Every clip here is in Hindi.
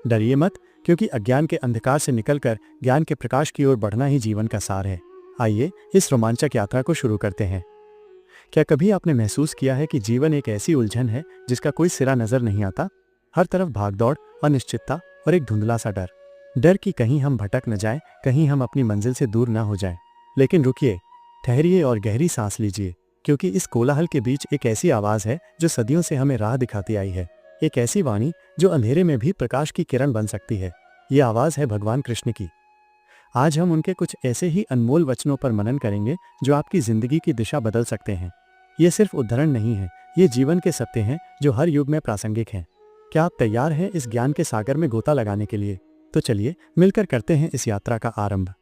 डरिए मत, क्योंकि अज्ञान के अंधकार से निकलकर ज्ञान के प्रकाश की ओर बढ़ना ही जीवन का सार है। आइए इस रोमांचक यात्रा को शुरू करते हैं। क्या कभी आपने महसूस किया है कि जीवन एक ऐसी उलझन है जिसका कोई सिरा नजर नहीं आता? हर तरफ भागदौड़, अनिश्चितता और एक धुंधला सा डर। डर कि कहीं हम भटक न जाएं, कहीं हम अपनी मंजिल से दूर ना हो जाएं। लेकिन रुकिए, ठहरिए और गहरी सांस लीजिए, क्योंकि इस कोलाहल के बीच एक ऐसी आवाज है जो सदियों से हमें राह दिखाती आई है। एक ऐसी वाणी जो अंधेरे में भी प्रकाश की किरण बन सकती है। ये आवाज है भगवान कृष्ण की। आज हम उनके कुछ ऐसे ही अनमोल वचनों पर मनन करेंगे जो आपकी जिंदगी की दिशा बदल सकते हैं। ये सिर्फ उदाहरण नहीं है, ये जीवन के सत्य हैं जो हर युग में प्रासंगिक हैं। क्या आप तैयार हैं इस ज्ञान के सागर में गोता लगाने के लिए? तो चलिए मिलकर करते हैं इस यात्रा का आरंभ।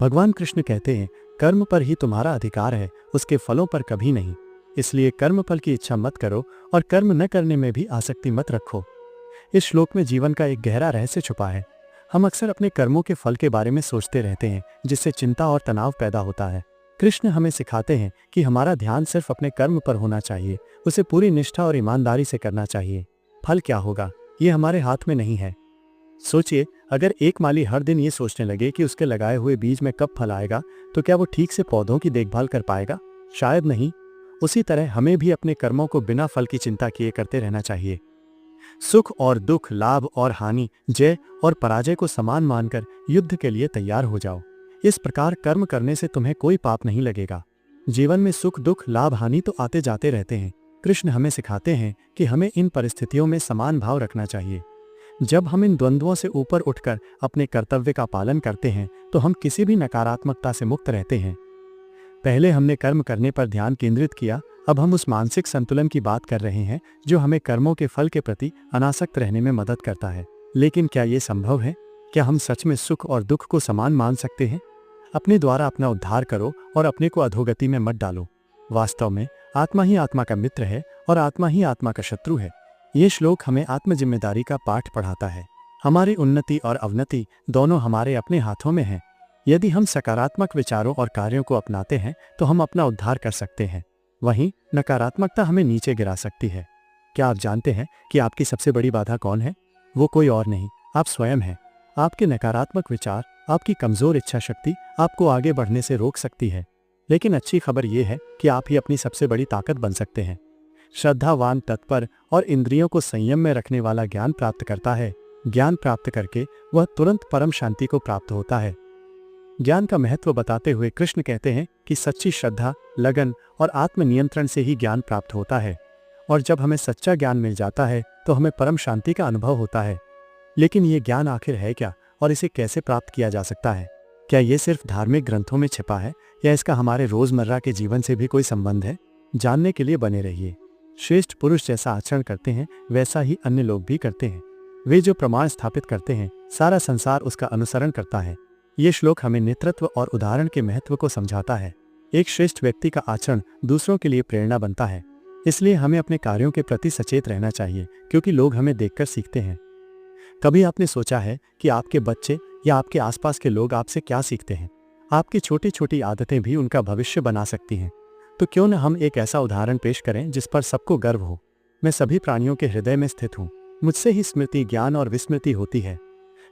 भगवान कृष्ण कहते हैं, कर्म पर ही तुम्हारा अधिकार है, उसके फलों पर कभी नहीं। इसलिए कर्म फल की इच्छा मत करो और कर्म न करने में भी आसक्ति मत रखो। इस श्लोक में जीवन का एक गहरा रहस्य छुपा है। हम अक्सर अपने कर्मों के फल के बारे में सोचते रहते हैं, जिससे चिंता और तनाव पैदा होता है। कृष्ण हमें सिखाते हैं कि हमारा ध्यान सिर्फ अपने कर्म पर होना चाहिए, उसे पूरी निष्ठा और ईमानदारी से करना चाहिए। फल क्या होगा, ये हमारे हाथ में नहीं है। सोचिए, अगर एक माली हर दिन ये सोचने लगे कि उसके लगाए हुए बीज में कब फल आएगा, तो क्या वो ठीक से पौधों की देखभाल कर पाएगा? शायद नहीं। उसी तरह हमें भी अपने कर्मों को बिना फल की चिंता किए करते रहना चाहिए। सुख और दुख, लाभ और हानि, जय और पराजय को समान मानकर युद्ध के लिए तैयार हो जाओ। इस प्रकार कर्म करने से तुम्हें कोई पाप नहीं लगेगा। जीवन में सुख, दुख, लाभ, हानि तो आते जाते रहते हैं। कृष्ण हमें सिखाते हैं कि हमें इन परिस्थितियों में समान भाव रखना चाहिए। जब हम इन द्वंद्वों से ऊपर उठकर अपने कर्तव्य का पालन करते हैं तो हम किसी भी नकारात्मकता से मुक्त रहते हैं। पहले हमने कर्म करने पर ध्यान केंद्रित किया, अब हम उस मानसिक संतुलन की बात कर रहे हैं जो हमें कर्मों के फल के प्रति अनासक्त रहने में मदद करता है। लेकिन क्या ये संभव है? क्या हम सच में सुख और दुख को समान मान सकते हैं? अपने द्वारा अपना उद्धार करो और अपने को अधोगति में मत डालो। वास्तव में आत्मा ही आत्मा का मित्र है और आत्मा ही आत्मा का शत्रु है। ये श्लोक हमें आत्म जिम्मेदारी का पाठ पढ़ाता है। हमारी उन्नति और अवनति दोनों हमारे अपने हाथों में है। यदि हम सकारात्मक विचारों और कार्यों को अपनाते हैं तो हम अपना उद्धार कर सकते हैं। वहीं नकारात्मकता हमें नीचे गिरा सकती है। क्या आप जानते हैं कि आपकी सबसे बड़ी बाधा कौन है? वो कोई और नहीं, आप स्वयं हैं। आपके नकारात्मक विचार, आपकी कमजोर इच्छा शक्ति आपको आगे बढ़ने से रोक सकती है। लेकिन अच्छी खबर यह है कि आप ही अपनी सबसे बड़ी ताकत बन सकते हैं। श्रद्धावान, तत्पर और इंद्रियों को संयम में रखने वाला ज्ञान प्राप्त करता है। ज्ञान प्राप्त करके वह तुरंत परम शांति को प्राप्त होता है। ज्ञान का महत्व बताते हुए कृष्ण कहते हैं कि सच्ची श्रद्धा, लगन और आत्मनियंत्रण से ही ज्ञान प्राप्त होता है। और जब हमें सच्चा ज्ञान मिल जाता है तो हमें परम शांति का अनुभव होता है। लेकिन ये ज्ञान आखिर है क्या और इसे कैसे प्राप्त किया जा सकता है? क्या ये सिर्फ धार्मिक ग्रंथों में छिपा है या इसका हमारे रोजमर्रा के जीवन से भी कोई संबंध है? जानने के लिए बने रहिए। श्रेष्ठ पुरुष जैसा आचरण करते हैं वैसा ही अन्य लोग भी करते हैं। वे जो प्रमाण स्थापित करते हैं सारा संसार उसका अनुसरण करता है। ये श्लोक हमें नेतृत्व और उदाहरण के महत्व को समझाता है। एक श्रेष्ठ व्यक्ति का आचरण दूसरों के लिए प्रेरणा बनता है। इसलिए हमें अपने कार्यों के प्रति सचेत रहना चाहिए, क्योंकि लोग हमें देखकर सीखते हैं। कभी आपने सोचा है कि आपके बच्चे या आपके आसपास के लोग आपसे क्या सीखते हैं? आपकी छोटी छोटी आदतें भी उनका भविष्य बना सकती हैं। तो क्यों न हम एक ऐसा उदाहरण पेश करें जिस पर सबको गर्व हो। मैं सभी प्राणियों के हृदय में स्थित हूँ। मुझसे ही स्मृति, ज्ञान और विस्मृति होती है।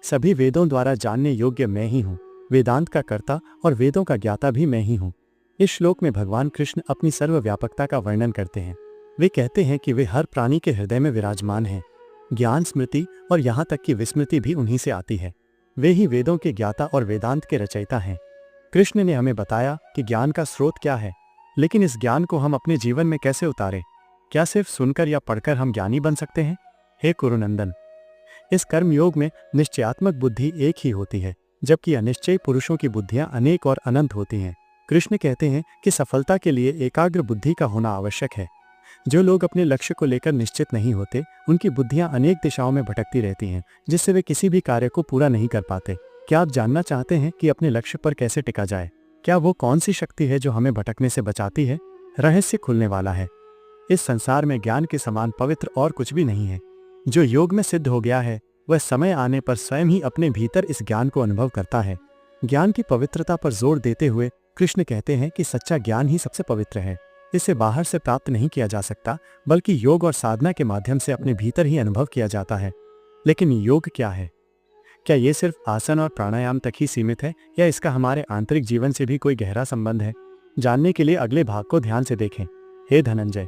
सभी वेदों द्वारा जानने योग्य मैं ही हूँ। वेदांत का कर्ता और वेदों का ज्ञाता भी मैं ही हूँ। इस श्लोक में भगवान कृष्ण अपनी सर्वव्यापकता का वर्णन करते हैं। वे कहते हैं कि वे हर प्राणी के हृदय में विराजमान हैं। ज्ञान, स्मृति और यहाँ तक कि विस्मृति भी उन्हीं से आती है। वे ही वेदों के ज्ञाता और वेदांत के रचयिता हैं। कृष्ण ने हमें बताया कि ज्ञान का स्रोत क्या है, लेकिन इस ज्ञान को हम अपने जीवन में कैसे उतारें? क्या सिर्फ सुनकर या पढ़कर हम ज्ञानी बन सकते हैं? हे कुरुनंदन, इस कर्मयोग में निश्चयात्मक बुद्धि एक ही होती है, जबकि अनिश्चयी पुरुषों की बुद्धियां अनेक और अनंत होती हैं। कृष्ण कहते हैं कि सफलता के लिए एकाग्र बुद्धि का होना आवश्यक है। जो लोग अपने लक्ष्य को लेकर निश्चित नहीं होते, उनकी बुद्धियां अनेक दिशाओं में भटकती रहती हैं, जिससे वे किसी भी कार्य को पूरा नहीं कर पाते। क्या आप जानना चाहते हैं कि अपने लक्ष्य पर कैसे टिका जाए? क्या वो कौन सी शक्ति है जो हमें भटकने से बचाती है? रहस्य खुलने वाला है। इस संसार में ज्ञान के समान पवित्र और कुछ भी नहीं है। जो योग में सिद्ध हो गया है वह समय आने पर स्वयं ही अपने भीतर इस ज्ञान को अनुभव करता है। ज्ञान की पवित्रता पर जोर देते हुए कृष्ण कहते हैं कि सच्चा ज्ञान ही सबसे पवित्र है। इसे बाहर से प्राप्त नहीं किया जा सकता, बल्कि योग और साधना के माध्यम से अपने भीतर ही अनुभव किया जाता है। लेकिन योग क्या है? क्या ये सिर्फ आसन और प्राणायाम तक ही सीमित है या इसका हमारे आंतरिक जीवन से भी कोई गहरा संबंध है? जानने के लिए अगले भाग को ध्यान से देखें। हे धनंजय,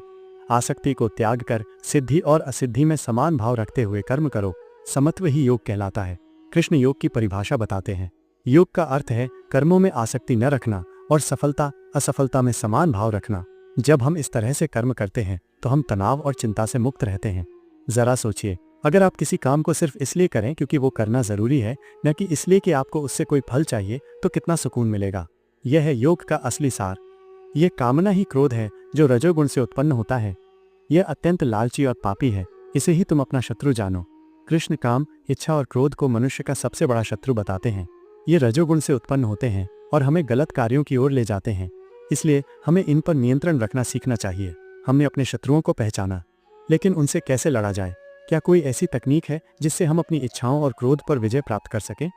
आसक्ति को त्याग कर सिद्धि और असिद्धि में समान भाव रखते हुए कर्म करो, समत्व ही योग कहलाता है। कृष्ण योग की परिभाषा बताते हैं। योग का अर्थ है कर्मों में आसक्ति न रखना और सफलता असफलता में समान भाव रखना। जब हम इस तरह से कर्म करते हैं तो हम तनाव और चिंता से मुक्त रहते हैं। जरा सोचिए, अगर आप किसी काम को सिर्फ इसलिए करें क्योंकि वो करना जरूरी है, न कि इसलिए कि आपको उससे कोई फल चाहिए, तो कितना सुकून मिलेगा। यह है योग का असली सार। यह कामना ही क्रोध है जो रजोगुण से उत्पन्न होता है। यह अत्यंत लालची और पापी है, इसे ही तुम अपना शत्रु जानो। कृष्ण काम, इच्छा और क्रोध को मनुष्य का सबसे बड़ा शत्रु बताते हैं। ये रजोगुण से उत्पन्न होते हैं और हमें गलत कार्यों की ओर ले जाते हैं। इसलिए हमें इन पर नियंत्रण रखना सीखना चाहिए। हमने अपने शत्रुओं को पहचाना, लेकिन उनसे कैसे लड़ा जाए? क्या कोई ऐसी तकनीक है जिससे हम अपनी इच्छाओं और क्रोध पर विजय प्राप्त कर सकें?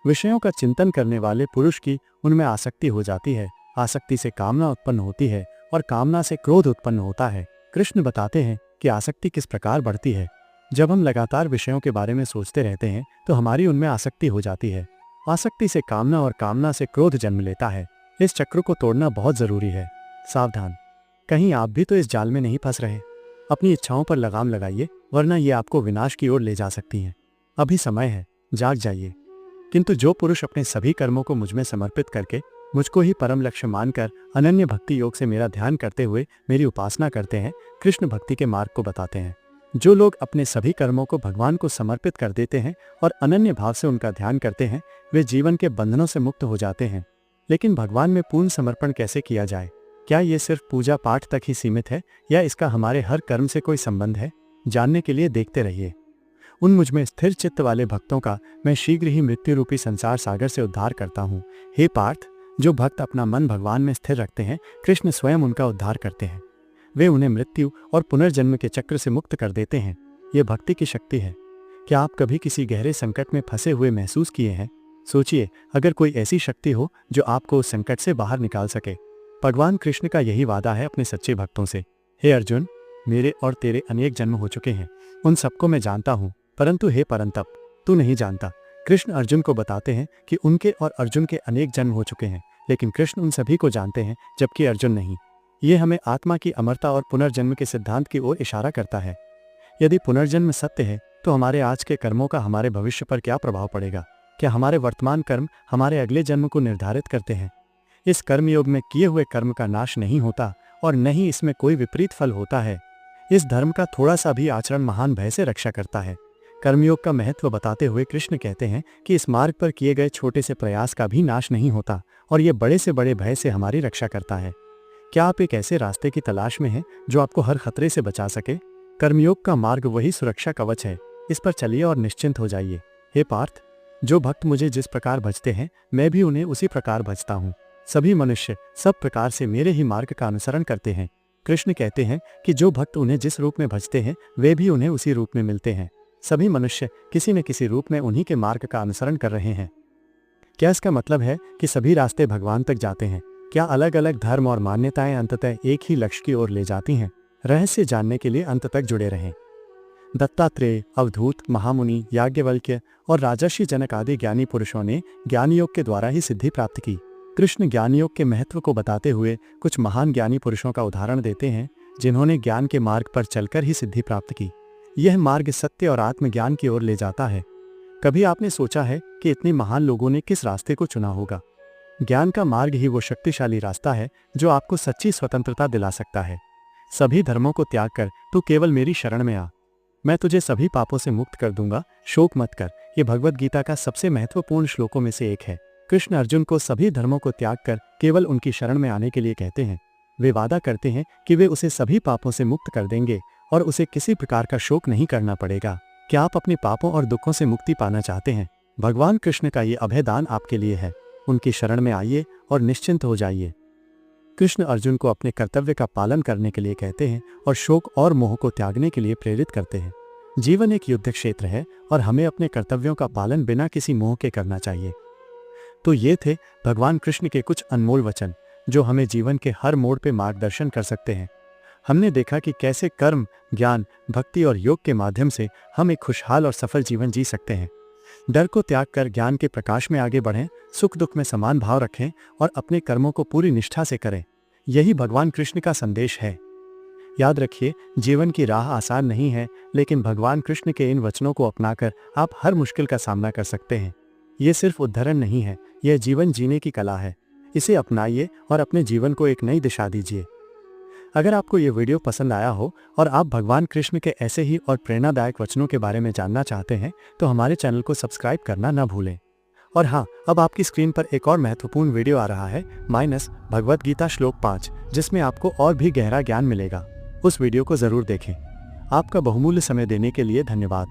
विषयों का चिंतन करने वाले पुरुष की उनमें आसक्ति हो जाती है, आसक्ति से कामना उत्पन्न होती है और कामना से क्रोध उत्पन्न होता है। कृष्ण बताते हैं कि आसक्ति किस प्रकार बढ़ती है। जब हम लगातार विषयों के बारे में सोचते रहते हैं तो हमारी उनमें आसक्ति हो जाती है। आसक्ति से कामना और कामना से क्रोध जन्म लेता है। इस चक्र को तोड़ना बहुत जरूरी है। सावधान, कहीं आप भी तो इस जाल में नहीं फंस रहे। अपनी इच्छाओं पर लगाम लगाइए, वरना ये आपको विनाश की ओर ले जा सकती हैं। अभी समय है, जाग जाइए। किंतु जो पुरुष अपने सभी कर्मों को मुझ में समर्पित करके मुझको ही परम लक्ष्य मानकर अनन्य भक्ति योग से मेरा ध्यान करते हुए मेरी उपासना करते हैं, कृष्ण भक्ति के मार्ग को बताते हैं। जो लोग अपने सभी कर्मों को भगवान को समर्पित कर देते हैं और अनन्य भाव से उनका ध्यान करते हैं, वे जीवन के बंधनों से मुक्त हो जाते हैं। लेकिन भगवान में पूर्ण समर्पण कैसे किया जाए? क्या ये सिर्फ पूजा पाठ तक ही सीमित है या इसका हमारे हर कर्म से कोई संबंध है? जानने के लिए देखते रहिए। उन मुझ में स्थिर चित्त वाले भक्तों का मैं शीघ्र ही मृत्यु रूपी संसार सागर से उद्धार करता हूँ। हे पार्थ, जो भक्त अपना मन भगवान में स्थिर रखते हैं, कृष्ण स्वयं उनका उद्धार करते हैं। वे उन्हें मृत्यु और पुनर्जन्म के चक्र से मुक्त कर देते हैं। ये भक्ति की शक्ति है। क्या आप कभी किसी गहरे संकट में फंसे हुए महसूस किए हैं? सोचिए, अगर कोई ऐसी शक्ति हो जो आपको उस संकट से बाहर निकाल सके। भगवान कृष्ण का यही वादा है अपने सच्चे भक्तों से। हे अर्जुन, मेरे और तेरे अनेक जन्म हो चुके हैं, उन सबको मैं जानता हूँ, परंतु हे परंतप, तू नहीं जानता। कृष्ण अर्जुन को बताते हैं कि उनके और अर्जुन के अनेक जन्म हो चुके हैं, लेकिन कृष्ण उन सभी को जानते हैं, जबकि अर्जुन नहीं। ये हमें आत्मा की अमरता और पुनर्जन्म के सिद्धांत की ओर इशारा करता है। यदि पुनर्जन्म सत्य है तो हमारे आज के कर्मों का हमारे भविष्य पर क्या प्रभाव पड़ेगा? क्या हमारे वर्तमान कर्म हमारे अगले जन्म को निर्धारित करते हैं? इस कर्मयोग में किए हुए कर्म का नाश नहीं होता और न ही इसमें कोई विपरीत फल होता है। इस धर्म का थोड़ा सा भी आचरण महान भय से रक्षा करता है। कर्मयोग का महत्व बताते हुए कृष्ण कहते हैं कि इस मार्ग पर किए गए छोटे से प्रयास का भी नाश नहीं होता और ये बड़े से बड़े भय से हमारी रक्षा करता है। क्या आप एक ऐसे रास्ते की तलाश में हैं जो आपको हर खतरे से बचा सके? कर्मयोग का मार्ग वही सुरक्षा कवच है। इस पर चलिए और निश्चिंत हो जाइए। हे पार्थ, जो भक्त मुझे जिस प्रकार भजते हैं, मैं भी उन्हें उसी प्रकार भजता हूँ। सभी मनुष्य सब प्रकार से मेरे ही मार्ग का अनुसरण करते हैं। कृष्ण कहते हैं कि जो भक्त उन्हें जिस रूप में भजते हैं, वे भी उन्हें उसी रूप में मिलते हैं। सभी मनुष्य किसी न किसी रूप में उन्हीं के मार्ग का अनुसरण कर रहे हैं। क्या इसका मतलब है कि सभी रास्ते भगवान तक जाते हैं? क्या अलग अलग धर्म और मान्यताएं अंततः एक ही लक्ष्य की ओर ले जाती हैं? रहस्य जानने के लिए अंत तक जुड़े रहें। दत्तात्रेय, अवधूत, महामुनि, याज्ञवल्क्य और राजर्षि जनक आदि ज्ञानी पुरुषों ने ज्ञान योग के द्वारा ही सिद्धि प्राप्त की। कृष्ण ज्ञान योग के महत्व को बताते हुए कुछ महान ज्ञानी पुरुषों का उदाहरण देते हैं जिन्होंने ज्ञान के मार्ग पर चलकर ही सिद्धि प्राप्त की। यह मार्ग सत्य और आत्मज्ञान की ओर ले जाता है। कभी आपने सोचा है कि इतने महान लोगों ने किस रास्ते को चुना होगा? ज्ञान का मार्ग ही वो शक्तिशाली रास्ता है जो आपको सच्ची स्वतंत्रता दिला सकता है। सभी धर्मों को त्याग कर तू केवल मेरी शरण में आ, मैं तुझे सभी पापों से मुक्त कर दूंगा, शोक मत कर। ये भगवत गीता का सबसे महत्वपूर्ण श्लोकों में से एक है। कृष्ण अर्जुन को सभी धर्मों को त्याग कर केवल उनकी शरण में आने के लिए कहते हैं। वे वादा करते हैं कि वे उसे सभी पापों से मुक्त कर देंगे और उसे किसी प्रकार का शोक नहीं करना पड़ेगा। क्या आप अपने पापों और दुखों से मुक्ति पाना चाहते हैं? भगवान कृष्ण का ये अभयदान आपके लिए है। उनकी शरण में आइए और निश्चिंत हो जाइए। कृष्ण अर्जुन को अपने कर्तव्य का पालन करने के लिए कहते हैं और शोक और मोह को त्यागने के लिए प्रेरित करते हैं। जीवन एक युद्ध क्षेत्र है और हमें अपने कर्तव्यों का पालन बिना किसी मोह के करना चाहिए। तो ये थे भगवान कृष्ण के कुछ अनमोल वचन जो हमें जीवन के हर मोड़ पे मार्गदर्शन कर सकते हैं। हमने देखा कि कैसे कर्म, ज्ञान, भक्ति और योग के माध्यम से हम एक खुशहाल और सफल जीवन जी सकते हैं। डर को त्याग कर ज्ञान के प्रकाश में आगे बढ़ें, सुख दुख में समान भाव रखें और अपने कर्मों को पूरी निष्ठा से करें। यही भगवान कृष्ण का संदेश है। याद रखिए, जीवन की राह आसान नहीं है, लेकिन भगवान कृष्ण के इन वचनों को अपनाकर आप हर मुश्किल का सामना कर सकते हैं। ये सिर्फ उद्धरण नहीं है, यह जीवन जीने की कला है। इसे अपनाइए और अपने जीवन को एक नई दिशा दीजिए। अगर आपको ये वीडियो पसंद आया हो और आप भगवान कृष्ण के ऐसे ही और प्रेरणादायक वचनों के बारे में जानना चाहते हैं तो हमारे चैनल को सब्सक्राइब करना ना भूलें। और हाँ, अब आपकी स्क्रीन पर एक और महत्वपूर्ण वीडियो आ रहा है, माइनस भगवत गीता श्लोक 5, जिसमें आपको और भी गहरा ज्ञान मिलेगा। उस वीडियो को जरूर देखें। आपका बहुमूल्य समय देने के लिए धन्यवाद।